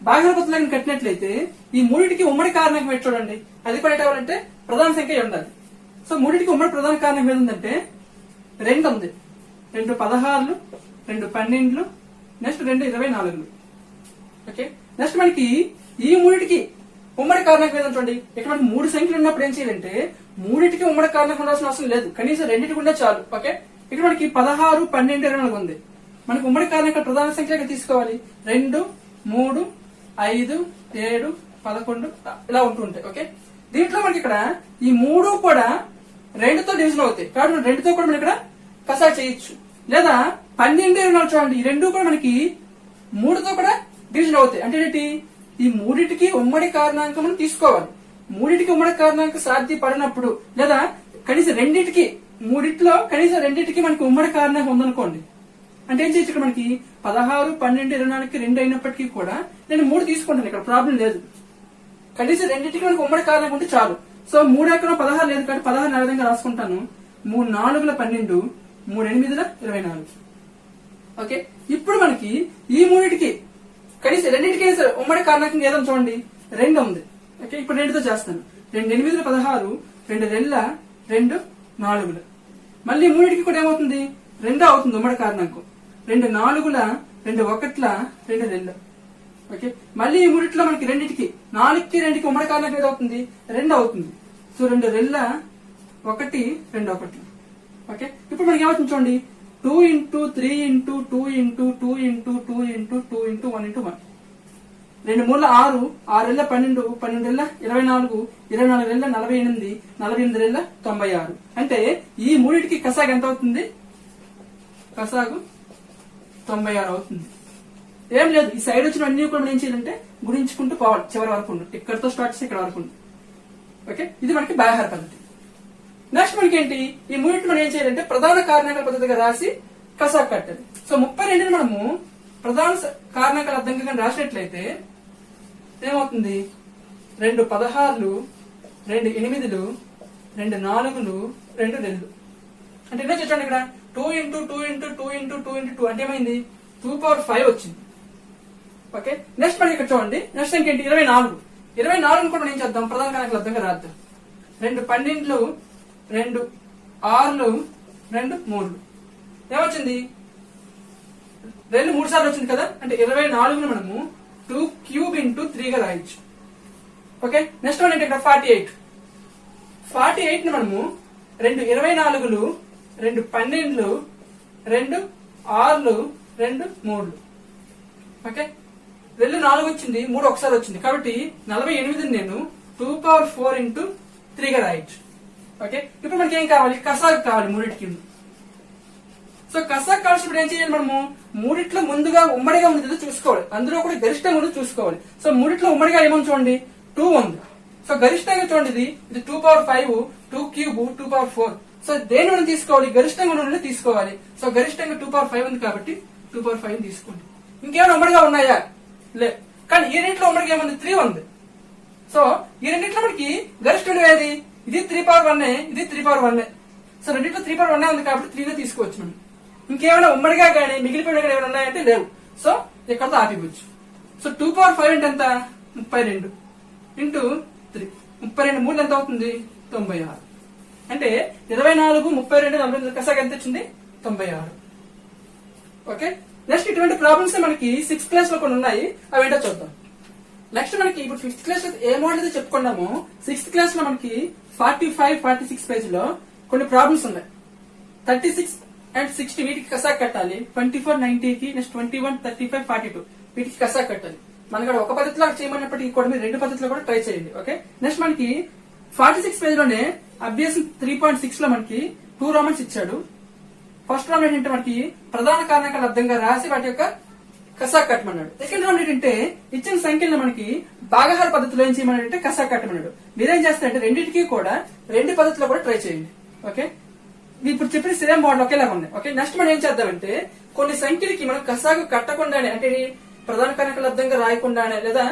భాగహార పద్ధతిలో కట్టినట్లయితే ఈ మూడింటికి ఉమ్మడి కారణాంకం ఏంటి చూడండి. అది కూడా ఏంటంటే ప్రధాన సంఖ్య ఉండాలి. సో మూడింటికి ఉమ్మడి ప్రధాన కారణం ఏముందంటే 2 ఉంది. 2 16, 2 12, నెక్స్ట్ 2 24. ఓకే, నెక్స్ట్ మనకి ఈ మూడింటికి ఉమ్మడి కారణాంకం ఏదంటే చూడండి. ఇక్కడ మనకి 3 సంఖ్యలు ఉన్నప్పుడు ఏం చేయాలంటే మూడింటికి ఉమ్మడి కారణాంకం ఉండాల్సిన అవసరం లేదు, కనీసం రెండింటికి ఉండే చాలు. ఓకే, ఇక్కడ మనకి 16 12 24 ఉంది. మనకు ఉమ్మడి కారణాంకం ప్రధాన సంఖ్యగా తీసుకోవాలి. 2 3 5 7 11 ఇలా ఉంటుంటాయి. ఓకే, దీంట్లో మనకి ఇక్కడ ఈ 3 కూడా 2తో డివిజన్ అవుతాయి. కాబట్టి 2తో కూడా మనం ఇక్కడ కసా చేయొచ్చు. లేదా 12 24 చూడండి, ఈ 2 కూడా మనకి 3తో కూడా డివిజన్ అవుతాయి. అంటే ఏంటి, ఈ మూడింటికి ఉమ్మడి కారణాంకం తీసుకోవాలి. మూడింటికి ఉమ్మడి కారణాంకం సాధ్యపడినప్పుడు లేదా కనీసం రెండింటికి, మూడింటిలో కనీసం రెండింటికి మనకి ఉమ్మడి కారణాంకం ఉందనుకోండి, అంటే ఏం చేయొచ్చు. ఇక్కడ మనకి 16 12 24కి 2 అయినప్పటికీ కూడా నేను 3 తీసుకుంటాను. ఇక్కడ ప్రాబ్లం లేదు. కనీసం రెండింటికి మనకు ఉమ్మడి కారణం ఉంటే చాలు. సో 3 ఎకరం 16 లేదు కాబట్టి 16 నా విధంగా రాసుకుంటాను. 3 4 12, 3 8 24. ఓకే, ఇప్పుడు మనకి ఈ మూడింటికి కనీసం రెండింటికి ఉమ్మడి కారణం ఏదో చూడండి 2 ఉంది. ఓకే, ఇప్పుడు 2తో చేస్తాను. 2 8 16, 2 2 2 4. మళ్ళీ మూడింటికి కూడా ఏమవుతుంది 2 అవుతుంది ఉమ్మడి కారణంకు. 2 4 2 1 2 2. ఓకే, మళ్ళీ ఈ మూడిట్లో మనకి రెండింటికి 4కి 2కి ఉమ్మడి కారణం ఏదో అవుతుంది 2 అవుతుంది. సో 2 2 1 2 1. ఓకే, ఇప్పుడు మనకి ఏమవుతుంది చూడండి 2 into 3 into 2 into 2 into 2 into 2 into 1 into 1. 2 3 6, 6 12, 12 24, 24 48, 48 96. అంటే ఈ మూడింటికి కసాగు ఎంత అవుతుంది? కసాగు 96 అవుతుంది. ఏం లేదు, ఈ సైడ్ వచ్చిన అన్ని కూడా మనం ఏం చేయాలంటే గుణించుకుంటూ పోవాలి చివరి వరకు. ఇక్కడతో స్టార్ట్ చేసి ఇక్కడ వరకు. ఓకే, ఇది మనకి బాహార పద్ధతి. నెక్స్ట్ మనకి ఏంటి, ఈ మూడింటి మనం ఏం చేయాలంటే ప్రధాన కారణాంకాల పద్ధతిగా రాసి కసాగు కట్టాలి. సో 32ని మనము ప్రధాన కారణాంకాల అర్థంగా రాసినట్లయితే ఏమవుతుంది 2 16, 2 8, 2 4, 2 2. అంటే ఎన్నో చూడండి ఇక్కడ 2 into 2 into 2 into 2 into 2 అంటే ఏమైంది 2⁵ వచ్చింది. ఓకే, నెక్స్ట్ మనకి ఇక్కడ చూడండి నెక్స్ట్ ఇంకేంటి 24. 24 కూడా మనం ఏం చేద్దాం ప్రధాన కారణాంకాల అర్థంగా రాద్దాం. 2 12, 2 6, 2 3. ఏమొచ్చింది 2 3 సార్లు వచ్చింది కదా. అంటే 24ను మనము 2³ into 3 గా రాయొచ్చు. ఓకే, నెక్స్ట్ వన్ ఏంటి ఇక్కడ 48. 48 ని మనము 2 24, 2 12, 2 6, 2 3. ఓకే, 2 4 వచ్చింది, 3 ఒకసారి వచ్చింది కాబట్టి 48ని నేను 2⁴ into 3 గా రాయొచ్చు. ఓకే, ఇప్పుడు మనకి ఏం కావాలి కసాగు కావాలి మూడింటికి. సో కసాగు కావాల్సినప్పుడు ఏం చేయాలి మనము మూడిట్లో ముందుగా ఉమ్మడిగా ఉంది చూసుకోవాలి. అందులో కూడా గరిష్టంగా ఉంది చూసుకోవాలి. సో మూడిట్లో ఉమ్మడిగా ఏమని చూడండి 2 ఉంది. సో గరిష్టంగా చూడండి ఇది 2⁵, 2³ 2⁴. సో దేని మనం తీసుకోవాలి గరిష్టంగా ఉన్న తీసుకోవాలి. సో గరిష్టంగా 2⁵ ఉంది కాబట్టి 2⁵ తీసుకోండి. ఇంకేమైనా ఉమ్మడిగా ఉన్నాయా లే, కానీ ఈ రెండింటిలో ఉమ్మడిగా ఏముంది 3 ఉంది. సో ఈ రెండింటిలో మనకి గరిష్టం ఏది ఇది 3⁴1, ఇది 3⁴1. సో రెండింటిలో 3⁴1 ఉంది కాబట్టి 3నే తీసుకోవచ్చు మనం. ఇంకేమైనా ఉమ్మడిగా కానీ మిగిలిపోయిన ఏమైనా ఉన్నాయంటే లేవు. సో ఇక్కడతో ఆపివచ్చు. సో 2⁵ అంటే ఎంత 32 ఇంటూ 3. 32 3 ఎంత అవుతుంది 96. అంటే 24, 32, 48 కసాగు ఎంత వచ్చింది 96. ఓకే, నెక్స్ట్ ఇటువంటి ప్రాబ్లమ్స్ మనకి 6th క్లాస్ లో కొన్ని ఉన్నాయి, అవి ఏంటో చూద్దాం. నెక్స్ట్ మనకి ఇప్పుడు 5th క్లాస్ లో ఏ మోడల్ అయితే చెప్పుకున్నామో 6th క్లాస్ లో మనకి 45, 46 పేజ్ లో కొన్ని ప్రాబ్లమ్స్ ఉన్నాయి. 36 and 60 వీటికి కసాగు కట్టాలి. 24 90కి, నెక్స్ట్ 21 35 42 వీటికి కసాగు కట్టాలి. మనకి ఒక పద్ధతిలో చేయమన్నప్పటికీ కూడా మీరు 2 పద్ధతిలో కూడా ట్రై చేయండి. ఓకే, నెక్స్ట్ మనకి 46 పేజ్ లోనే అభ్యాసం 3.6 లో మనకి 2 రోమన్స్ ఇచ్చాడు. ఫస్ట్ రౌండ్ ఏంటంటే మనకి ప్రధాన కారణాంకాలు అర్థంగా రాసి వాటి యొక్క కసాగు కట్టమన్నాడు. సెకండ్ రౌండ్ ఏంటంటే ఇచ్చిన సంఖ్యలను మనకి భాగాహార పద్ధతిలో ఏం చేయమన్నాడంటే కసాగు కట్టమన్నాడు. మీరేం చేస్తారంటే రెండింటికి కూడా 2 పద్ధతిలో కూడా ట్రై చేయండి. ఓకే, ఇప్పుడు చెప్పిన సేమ్ మోడల్ ఒకేలాగా ఉన్నాయి. ఓకే, నెక్స్ట్ మనం ఏం చేద్దామంటే కొన్ని సంఖ్యలకి మనం కసాగు కట్టకుండానే అంటే ప్రధాన కారణాంకాలు అర్థంగా రాయకుండానే లేదా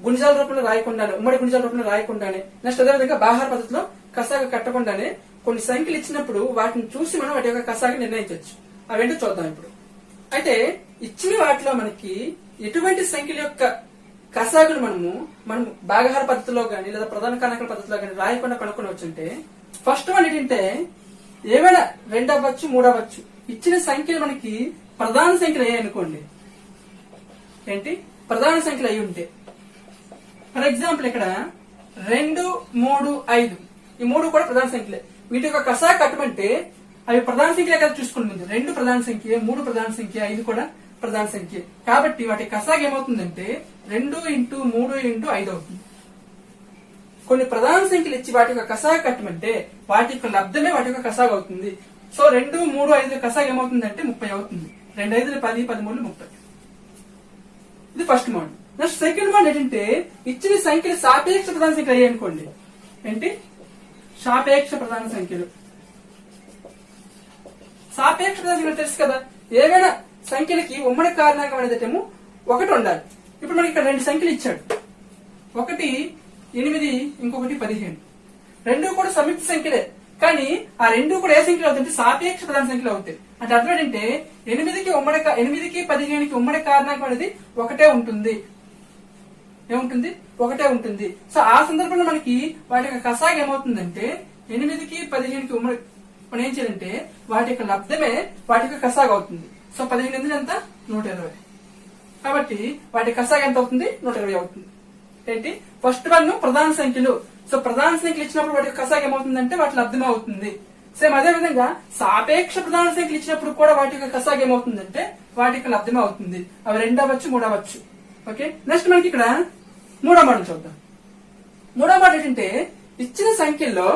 గుణిజాల రూపంలో రాయకుండానే ఉమ్మడి గుణిజాల రూపంలో రాయకుండానే నెక్స్ట్ అదేవిధంగా భాగాహార పద్ధతిలో కసాగు కట్టకుండానే కొన్ని సంఖ్యలు ఇచ్చినప్పుడు వాటిని చూసి మనం వాటి యొక్క కసాగు నిర్ణయించవచ్చు. అవేంటో చూద్దాం ఇప్పుడు. అయితే ఇచ్చిన వాటిలో మనకి ఎటువంటి సంఖ్యల యొక్క కసాగులు మనం భాగాహార పద్ధతిలో గానీ లేదా ప్రధాన కారణాంకాల పద్ధతిలో గానీ రాయకుండా కనుక్కోవచ్చు. అంటే ఫస్ట్ వన్ ఏంటంటే ఏమైనా 2 అవ్వచ్చు 3 అవ్వచ్చు. ఇచ్చిన సంఖ్యలు మనకి ప్రధాన సంఖ్యలు అయ్యాయి అనుకోండి, ఏంటి ప్రధాన సంఖ్యలు అయి ఉంటే ఫర్ ఎగ్జాంపుల్ ఇక్కడ 2 3 5 ఈ 3 కూడా ప్రధాన సంఖ్యలే. వీటి యొక్క కసాగు కట్టమంటే అవి ప్రధాన సంఖ్యలే కదా చూసుకుంటుంది. 2 ప్రధాన సంఖ్య, 3 ప్రధాన సంఖ్య, 5 కూడా ప్రధాన సంఖ్య. కాబట్టి వాటి కసాగు ఏమవుతుందంటే 2 into 3 into 5 అవుతుంది. కొన్ని ప్రధాన సంఖ్యలు ఇచ్చి వాటి యొక్క కసాగు కట్టమంటే వాటి యొక్క లబ్ధమే వాటి యొక్క కసాగు అవుతుంది. సో 2 3 5 కసాగు ఏమవుతుందంటే 30 అవుతుంది. 2 5 10 13 30. ఇది first model. Next second model ఏంటంటే ఇచ్చిన సంఖ్యలు సాపేక్ష ప్రధాన సంఖ్యలు అయ్యాయి అనుకోండి. ఏంటి సాపేక్ష ప్రధాన సంఖ్యలు. సాపేక్ష ప్రధాన సంఖ్యలు తెలుసు కదా, ఏవైనా సంఖ్యలకి ఉమ్మడి కారణాంకం అనేది ఏమో 1 ఉండాలి. ఇప్పుడు మనకి ఇక్కడ 2 సంఖ్యలు ఇచ్చాడు. ఒకటి 8 ఇంకొకటి 15. రెండు కూడా సంయుక్త సంఖ్యలే, కానీ ఆ రెండు కూడా ఏ సంఖ్యలు అవుతాయి? సాపేక్ష ప్రధాన సంఖ్యలు అవుతాయి. అంటే అర్థం ఏంటంటే 8కి 15కి ఉమ్మడి కారణాంకం అనేది ఒకటే ఉంటుంది. ఏముంటుంది? ఒకటే ఉంటుంది. సో ఆ సందర్భంలో మనకి వాటి యొక్క కసాగ ఏమవుతుందంటే 8కి 15కి ఉమ్మడి మనం ఏం చేయాలంటే వాటి యొక్క లబ్ధమే వాటి యొక్క కసాగ అవుతుంది. సో 15 ఎంత? 120. కాబట్టి వాటి కసాగ ఎంత అవుతుంది? 120 అవుతుంది. ఏంటి? ఫస్ట్ వన్ ప్రధాన సంఖ్యలు. సో ప్రధాన సంఖ్యలు ఇచ్చినప్పుడు వాటి యొక్క కసాగ ఏమవుతుందంటే వాటి లబ్ధమే అవుతుంది. సేమ్ అదే విధంగా సాపేక్ష ప్రధాన సంఖ్యలు ఇచ్చినప్పుడు కూడా వాటి యొక్క కసాగ ఏమవుతుందంటే వాటి యొక్క లబ్ధమే అవుతుంది. అవి 2 అవ్వచ్చు, 3 అవ్వచ్చు. ఓకే, నెక్స్ట్ మనకి ఇక్కడ మూడో మాట చూద్దాం. మూడో మాట ఏంటంటే ఇచ్చిన సంఖ్యల్లో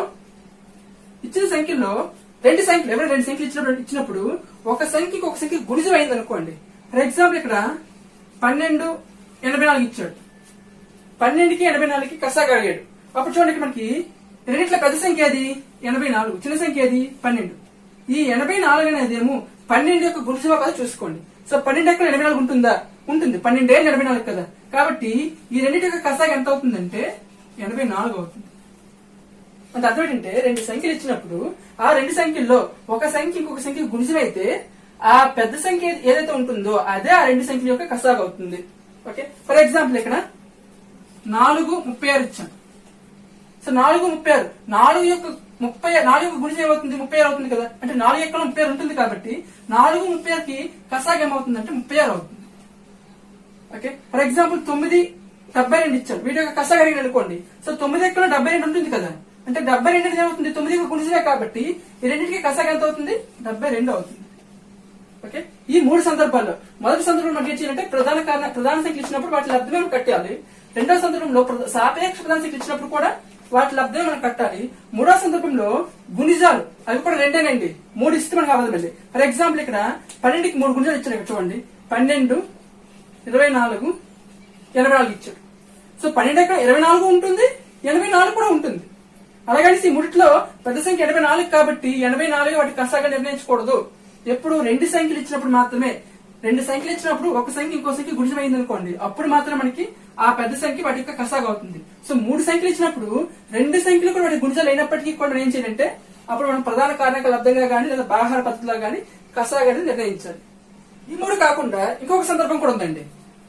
రెండు సంఖ్యలు ఎవరైనా రెండు సంఖ్యలు ఇచ్చినప్పుడు ఒక సంఖ్యకి ఒక సంఖ్య గుణిజం అయింది అనుకోండి. ఫర్ ఎగ్జాంపుల్ ఇక్కడ 12 84 ఇచ్చాడు. 12కి 84కి కసాగ అడిగాడు. అప్పుడు చూడండి మనకి రెండిట్ల పెద్ద సంఖ్య అది 84, చిన్న సంఖ్య అది 12. ఈ 84 అనేది ఏమో 12 యొక్క గుణిజమా కదా చూసుకోండి. సో 12 ఎక్కడ 84 ఉంటుందా? ఉంటుంది. 12 84 కదా. కాబట్టి ఈ రెండింటి యొక్క కసాగ ఎంత అవుతుందంటే 84 అవుతుంది. అంటే అర్థం ఏంటంటే రెండు సంఖ్యలు ఇచ్చినప్పుడు ఆ రెండు సంఖ్యల్లో ఒక సంఖ్య ఇంకొక సంఖ్య గుణిజమైతే ఆ పెద్ద సంఖ్య ఏదైతే ఉంటుందో అదే ఆ రెండు సంఖ్యల యొక్క కసాగ అవుతుంది. ఓకే, ఫర్ ఎగ్జాంపుల్ ఇక్కడ 436 ఇచ్చాను. సో 436 4 యొక్క గుణిజం ఏమవుతుంది? 36 అవుతుంది కదా. అంటే 4 యొక్క 36 ఉంటుంది కాబట్టి 436కి కసాగ ఏమవుతుందంటే 36 అవుతుంది. ఓకే, ఫర్ ఎగ్జాంపుల్ 972 ఇచ్చాడు. వీటి యొక్క కసాగ అడిగిన అనుకోండి. సో 9 ఎక్కలో 72 ఉంటుంది కదా. అంటే 72 ఏమవుతుంది? 9 యొక్క గుణిజమే కాబట్టి ఈ రెండింటికి కసాగ ఎంత అవుతుంది? 72 అవుతుంది. ఓకే, ఈ మూడు సందర్భాల్లో మొదటి సందర్భంలో మనకి ఏం చేయాలంటే ప్రధాన సంఖ్యలు ఇచ్చినప్పుడు వాటి లబ్ధమే మనం కట్టాలి. రెండో సందర్భంలో సాపేక్ష ప్రధాన సంఖ్యలు ఇచ్చినప్పుడు కూడా వాటి లబ్ధమే మనం కట్టాలి. మూడో సందర్భంలో గుణిజాలు అవి కూడా రెండేనండి. 3 ఇస్తే మనకు అవ్వదు మళ్ళీ. ఫర్ ఎగ్జాంపుల్ ఇక్కడ 12కి 3 గుణిజాలు ఇచ్చాడు. ఇక్కడ చూడండి 12 24 84 ఇచ్చాడు. సో 12 ఎక్కడ 24 ఉంటుంది, 84 కూడా ఉంటుంది. అలాగని ఈ మూడిట్లో పెద్ద సంఖ్య 84 కాబట్టి 84 వాటి కసాగా నిర్ణయించకూడదు. ఎప్పుడు రెండు సంఖ్యలు ఇచ్చినప్పుడు మాత్రమే. రెండు సంఖ్యలు ఇచ్చినప్పుడు ఒక సంఖ్య ఇంకో సంఖ్య గుణిజమైంది అనుకోండి, అప్పుడు మాత్రం మనకి ఆ పెద్ద సంఖ్య వాటి యొక్క కసాగా అవుతుంది. సో 3 సంఖ్యలు ఇచ్చినప్పుడు రెండు సంఖ్యలు కూడా వాటి గుణిజాలు అయినప్పటికీ కూడా మనం ఏం చేయాలంటే అప్పుడు మనం ప్రధాన కారణాంక లబ్ధంగా గానీ లేదా భాగాహార పద్ధతిలో గానీ కసాగా నిర్ణయించాలి. ఈ మూడు కాకుండా ఇంకొక సందర్భం కూడా ఉందండి.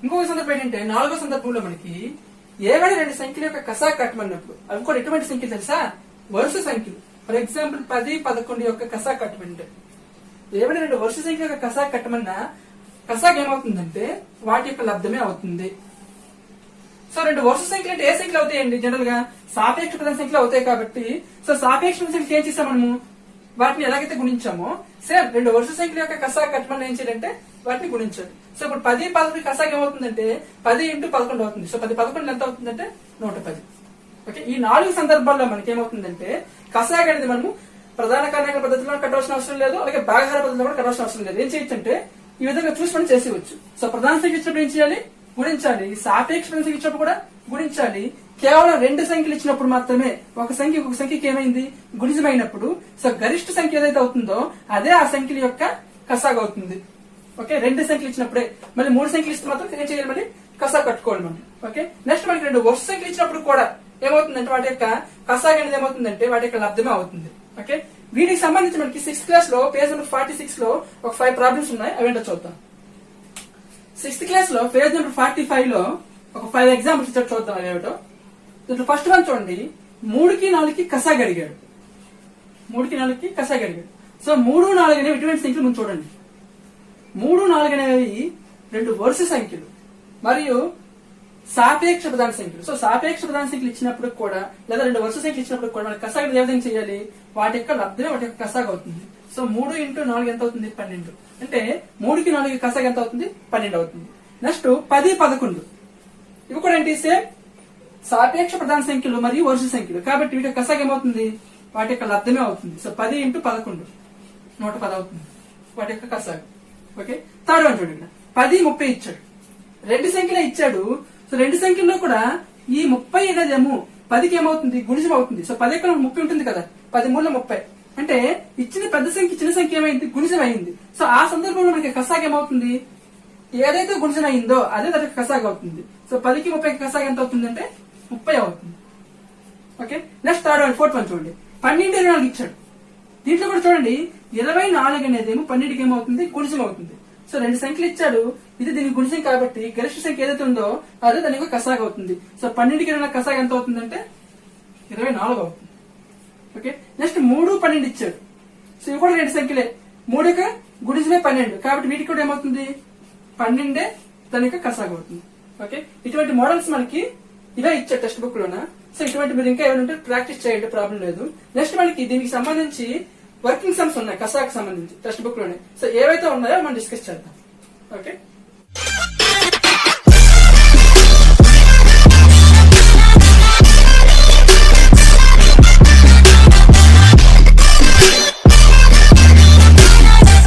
ఇంకొక సందర్భం ఏంటంటే 4వ సందర్భంలో మనకి ఏవైనా రెండు సంఖ్యల యొక్క కసాగ కట్టమన్నప్పుడు అవి కూడా ఎటువంటి సంఖ్యలు తెలుసా? వరుస సంఖ్యలు. ఫర్ ఎగ్జాంపుల్ 10, 11 యొక్క కసాగ కట్టమంటే ఏమైనా రెండు వరుస సంఖ్యల యొక్క కసాగ కట్టమన్నా కసాగ ఏమవుతుందంటే వాటి యొక్క లబ్ధమే అవుతుంది. సో రెండు వరుస సంఖ్యలు అంటే ఏ సంఖ్యలు అవుతాయండి? జనరల్ గా సాపేక్ష ప్రధాన సంఖ్యలు అవుతాయి కాబట్టి సో సాపేక్ష ప్రధాన సంఖ్యలు ఏం చేస్తాం మనము? వాటిని ఎలాగైతే గుణించామో సేమ్ రెండు వరుస సంఖ్యల యొక్క కసాగ కట్టమని ఏం చేయాలంటే వాటిని గుణించాలి. సో ఇప్పుడు 10, 11 కసాగ ఏమవుతుందంటే 10 × 11 అవుతుంది. సో 10, 11 ఎంత అవుతుందంటే 110. ఓకే, ఈ 4 సందర్భాల్లో మనకి ఏమవుతుందంటే కసాగ అనేది మనము ప్రధాన కారణాంక పద్ధతిలో కట్టవలసిన అవసరం లేదు, అలాగే భాగాహార పద్ధతిలో కూడా కట్టవలసిన అవసరం లేదు. ఏం చేయొచ్చు అంటే ఈ విధంగా చూసి మనం చేసేవచ్చు. సో ప్రధాన సంఖ్య ఇచ్చినప్పుడు ఏం చేయాలి? గుణించాలి. సాపేక్ష ప్రధాన సంఖ్య ఇచ్చినప్పుడు కూడా గుణించాలి. కేవలం రెండు సంఖ్యలు ఇచ్చినప్పుడు మాత్రమే ఒక సంఖ్య ఇంకొక సంఖ్యకి ఏమైంది? గుణిజమైనప్పుడు సో గరిష్ట సంఖ్య ఏదైతే అవుతుందో అదే ఆ సంఖ్యల యొక్క కసాగ అవుతుంది. ఓకే, రెండు సంఖ్యలు ఇచ్చినప్పుడే. మళ్ళీ 3 సంఖ్యలు ఇస్తే మాత్రం ఏం చేయాలి? మళ్ళీ కసాగ కట్టుకోవాలి మనం. ఓకే, నెక్స్ట్ మనకి రెండు వరుస సంఖ్యలు ఇచ్చినప్పుడు కూడా ఏమవుతుందంటే వాటి యొక్క కసాగ అనేది ఏమవుతుందంటే వాటి యొక్క లబ్ధమే అవుతుంది. ఓకే, వీటికి సంబంధించి మనకి 6th క్లాస్ లో పేజ్ నెంబర్ 46 లో ఒక 5 ప్రాబ్లమ్స్ ఉన్నాయి. అవేంటో చూద్దాం. 6th క్లాస్ లో పేజ్ నెంబర్ 45 లో ఒక 5 ఎగ్జాంపుల్స్ ఇచ్చాడు, చూద్దాం అవేమిటో. దీంట్లో ఫస్ట్ వన్ చూడండి. 3కి 4కి కసాగ అడిగాడు. 3కి 4కి కసాగ అడిగాడు. సో 3, 4 అనేవి ఎటువంటి సంఖ్యలు ముందు చూడండి. 3, 4 అనేవి రెండు వరుస సంఖ్యలు మరియు సాపేక్ష ప్రధాన సంఖ్యలు. సో సాపేక్ష ప్రధాన సంఖ్యలు ఇచ్చినప్పుడు కూడా లేదా రెండు వరుస సంఖ్యలు ఇచ్చినప్పుడు కూడా మనకి కసాగ ఏ విధంగా చేయాలి? వాటి యొక్క లబ్ధమే వాటి యొక్క కసాగ అవుతుంది. సో 3 × 4 ఎంత అవుతుంది? 12. అంటే 3కి 4కి కసాగ ఎంత అవుతుంది? 12 అవుతుంది. నెక్స్ట్ 10, 11 ఇవి కూడా ఏంటి? సేమ్ సాపేక్ష ప్రధాన సంఖ్యలు మరియు వరుస సంఖ్యలు కాబట్టి వీటి యొక్క కసాగ ఏమవుతుంది? వాటి యొక్క లబ్ధమే అవుతుంది. సో 10 × 11 110 అవుతుంది వాటి యొక్క కసాగ. ఓకే, థర్డ్ వన్ చూడండి. 10, 30 ఇచ్చాడు. రెండు సంఖ్యలే ఇచ్చాడు. సో రెండు సంఖ్యల్లో కూడా ఈ 30 అనేదేమో 10కి ఏమవుతుంది? గుణిజం అవుతుంది. సో 10 ఎక్కడ 30 ఉంటుంది కదా. 10 3 30 అంటే ఇచ్చిన పెద్ద సంఖ్య చిన్న సంఖ్య ఏమైంది? గుణిజం అయింది. సో ఆ సందర్భంలో మనకి కసాగ ఏమవుతుంది? ఏదైతే గుణిజం అయిందో అదే దానికి కసాగ అవుతుంది. సో 10కి 30కి కసాగ ఎంత అవుతుంది అంటే 30 అవుతుంది. Okay, next third one, fourth one చూడండి. 12, 24 ఇచ్చాడు. దీంట్లో కూడా చూడండి 24 అనేది ఏమో 12కి ఏమవుతుంది, గుణిజం అవుతుంది. సో 2 సంఖ్యలు ఇచ్చాడు, ఇది దీనికి గుణిజం కాబట్టి గరిష్ట సంఖ్య ఏదైతే ఉందో అదే దానికి కసాగ అవుతుంది. సో 12కి 24 కసాగ ఎంత అవుతుందంటే 24 అవుతుంది. ఓకే, నెక్స్ట్ 3, 12 ఇచ్చాడు. సో ఇవి కూడా 2 సంఖ్యలే, 3కి గుణిజమే 12 కాబట్టి వీటికి కూడా ఏమవుతుంది, 12 దానికి కసాగ అవుతుంది. ఓకే, ఇటువంటి మోడల్స్ మనకి ఇవే ఇచ్చారు టెక్స్ట్ బుక్ లోన. సో ఇటువంటి మీరు ఇంకా ఏమైనా ఉంటే ప్రాక్టీస్ చేయండి, ప్రాబ్లం లేదు. నెక్స్ట్ మనకి దీనికి సంబంధించి వర్కింగ్ సమ్స్ ఉన్నాయి కసాకు సంబంధించి టెక్స్ట్ బుక్ లోనే. సో ఏవైతే ఉన్నాయో మనం డిస్కస్ చేద్దాం. ఓకే.